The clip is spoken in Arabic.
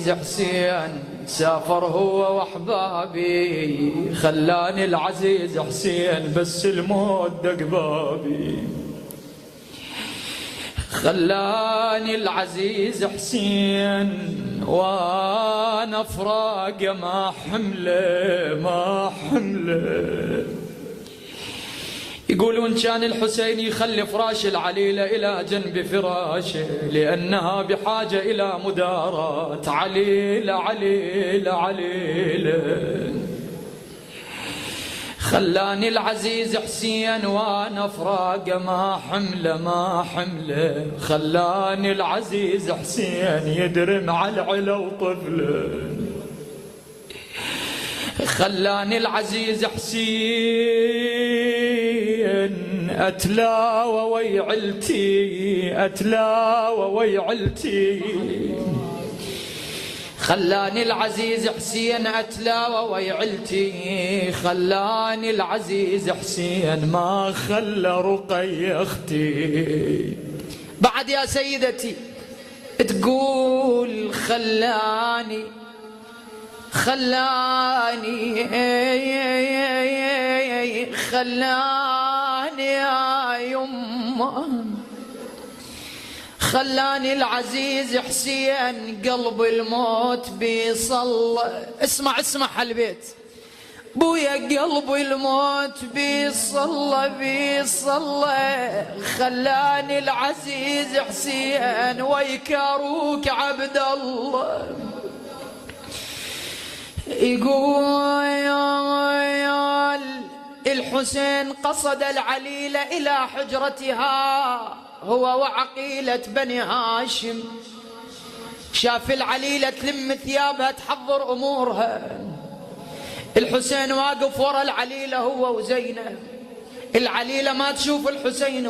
العزيز حسين سافر هو واحبابي، خلاني العزيز حسين بس الموت دق بابي. خلاني العزيز حسين وانا فراقه ما حمله ما حمله. يقولون كان الحسين يخلي فراش العليلة إلى جنب فراشه لأنها بحاجة إلى مداراة. عليلة عليلة عليلة. خلاني العزيز حسين وانا فراقه ما حمله ما حمله. خلاني العزيز حسين يدرم على العلا وطفله. خلاني العزيز حسين أتلاوى ويعلتي أتلاوى ويعلتي. خلاني العزيز حسين أتلاوى ويعلتي. خلاني العزيز حسين ما خلى رقي أختي. بعد يا سيدتي تقول خلاني يا يمه. خلاني العزيز حسين قلب الموت بيصلى. اسمع حالبيت بويا قلب الموت بيصلى. خلاني العزيز حسين ويكاروك عبد الله. يقول الحسين قصد العليلة إلى حجرتها هو وعقيلة بني هاشم. شاف العليلة تلم ثيابها تحضر أمورها. الحسين واقف ورا العليلة هو وزينب. العليلة ما تشوف الحسين